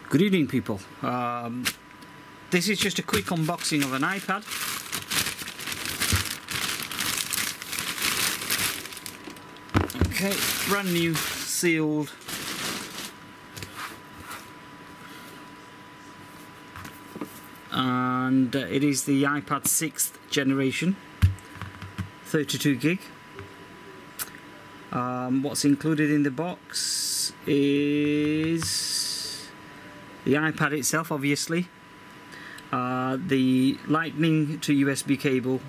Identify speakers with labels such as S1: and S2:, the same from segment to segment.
S1: Good evening, people. This is just a quick unboxing of an iPad. Okay, brand new, sealed. And it is the iPad 6th generation, 32 gig. What's included in the box is the iPad itself, obviously, the Lightning to USB cable,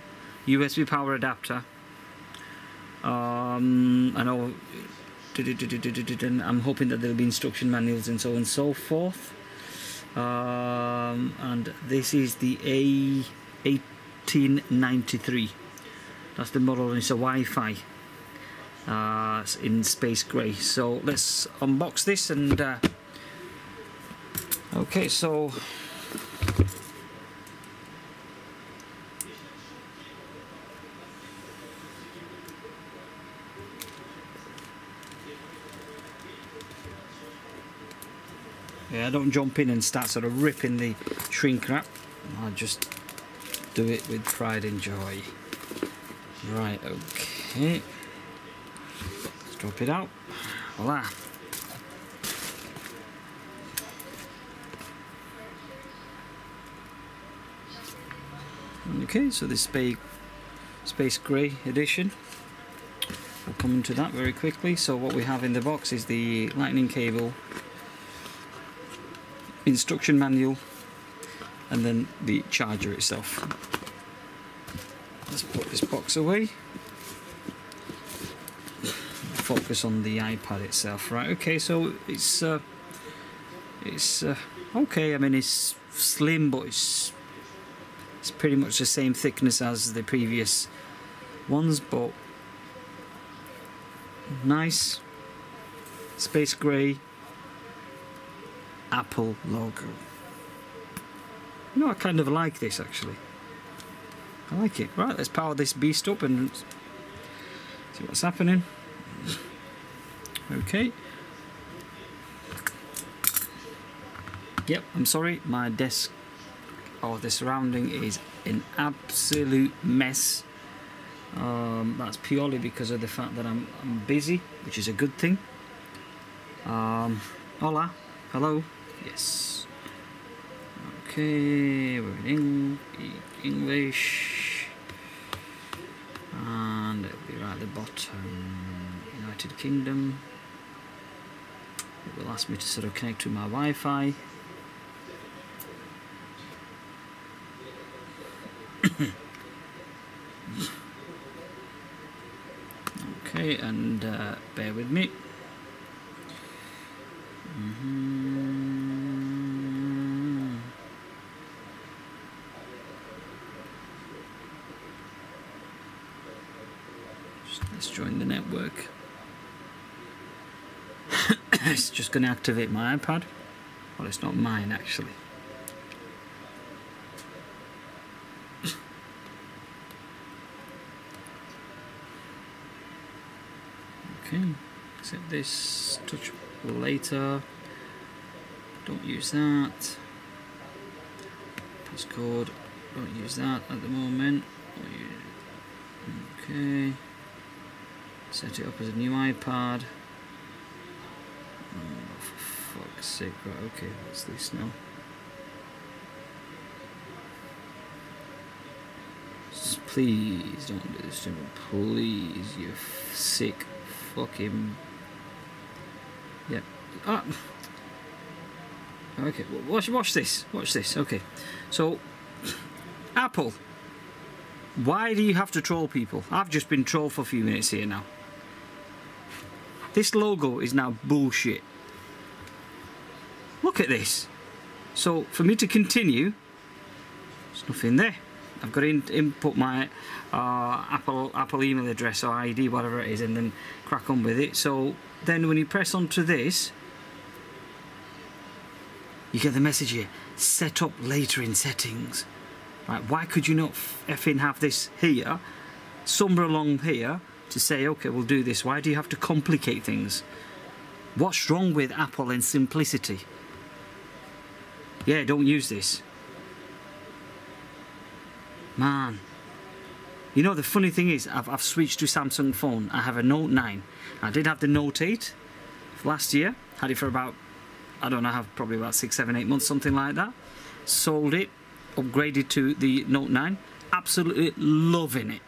S1: USB power adapter, I'm hoping that there'll be instruction manuals and so on and so forth. And this is the A1893. That's the model, and it's a Wi-Fi in space grey. So let's unbox this and okay, so yeah, don't jump in and start sort of ripping the shrink wrap. I'll just do it with pride and joy. Right, okay. Let's drop it out. Voila. Okay, so this space grey edition. We'll come into that very quickly. So what we have in the box is the Lightning cable, instruction manual, and then the charger itself. Let's put this box away. Focus on the iPad itself. Right, okay, so it's okay. I mean, it's slim, but it's pretty much the same thickness as the previous ones, but nice space grey Apple logo. You know, I kind of like this actually. I like it. Right, let's power this beast up and see what's happening. Okay. Yep, I'm sorry, my desk or the surrounding is an absolute mess. That's purely because of the fact that I'm busy, which is a good thing. Hola, hello, yes. Okay, we're in English, and it'll be right at the bottom, United Kingdom. It will ask me to sort of connect to my Wi-Fi. Okay, and bear with me. Let's join the network. It's just going to activate my iPad. Well, it's not mine actually. Okay, set this, touch later, don't use that, passcode, don't use that at the moment. Okay, set it up as a new iPad. Oh, for fuck's sake. Right, okay, what's this now? Please don't do this to me, please, you sick fucking... Yep. Ah. Okay, watch this, okay. So, Apple, why do you have to troll people? I've just been trolled for a few minutes here now. This logo is now bullshit. Look at this. So, for me to continue, there's nothing there. I've got to input my Apple email address or ID, whatever it is, and then crack on with it. So then when you press onto this, you get the message here, set up later in settings. Right, why could you not effing have this here, somewhere along here, to say, okay, we'll do this? Why do you have to complicate things? What's wrong with Apple and simplicity? Yeah, don't use this. Man. You know, the funny thing is, I've switched to Samsung phone. I have a Note 9. I did have the Note 8 last year. Had it for about, I don't know, have probably about 6, 7, 8 months, something like that. Sold it, upgraded to the Note 9. Absolutely loving it.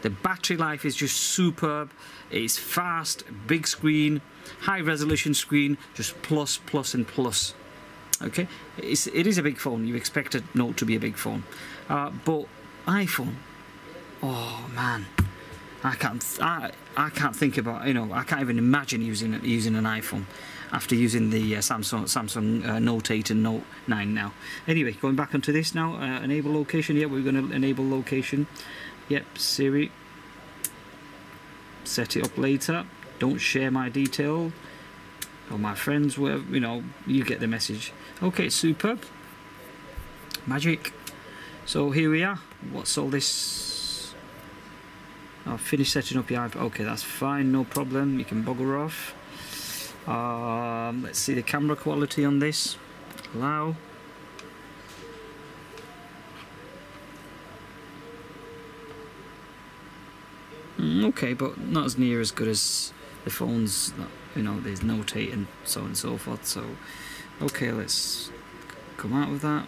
S1: The battery life is just superb. It's fast, big screen, high resolution screen, just plus, plus and plus. Okay, it is a big phone. You expect a Note to be a big phone, but iPhone. Oh man, I can't think about, you know, I can't even imagine using an iPhone after using the Samsung Note 8 and Note 9 now. Anyway, going back onto this now, enable location. Yeah, we're going to enable location. Yep, Siri. Set it up later. Don't share my detail or my friends. Where, you know, you get the message. Okay, superb. Magic. So here we are. What's all this? I've finished setting up your iPad. Okay, that's fine, no problem. You can bugger off. Let's see the camera quality on this. Allow. Okay, but not as near as good as the phones that, you know, there's Note 8 and so on and so forth. So, okay, let's come out of that.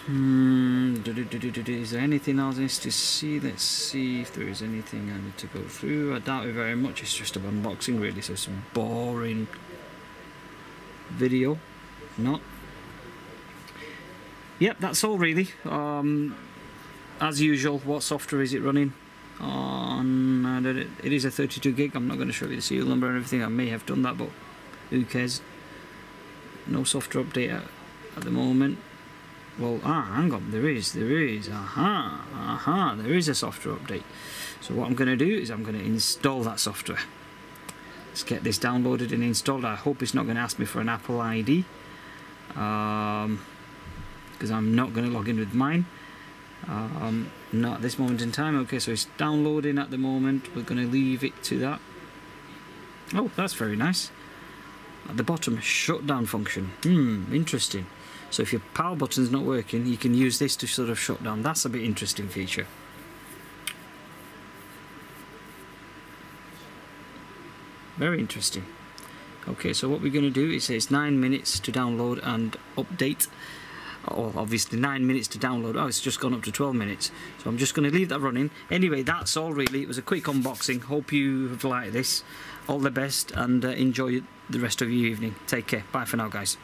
S1: Is there anything else I need to see? Let's see if there is anything I need to go through. I doubt it very much. It's just an unboxing really, so it's a boring video. Not. Yep, that's all really. As usual, what software is it running on? It is a 32 gig. I'm not going to show you the serial number and everything. I may have done that, but who cares? No software update at the moment. Well, hang on, there is, there is a software update. So what I'm going to do is I'm going to install that software. Let's get this downloaded and installed. I hope it's not going to ask me for an Apple ID, because I'm not going to log in with mine. Not at this moment in time. Okay, so it's downloading at the moment. We're going to leave it to that. Oh, that's very nice. At the bottom, shutdown function. Interesting. So if your power button's not working, you can use this to sort of shut down. That's a bit interesting feature. Very interesting. Okay, so what we're going to do is it's 9 minutes to download and update. Oh, obviously 9 minutes to download. Oh, it's just gone up to 12 minutes. So I'm just going to leave that running. Anyway, that's all really. It was a quick unboxing. Hope you have liked this. All the best and enjoy the rest of your evening. Take care. Bye for now, guys.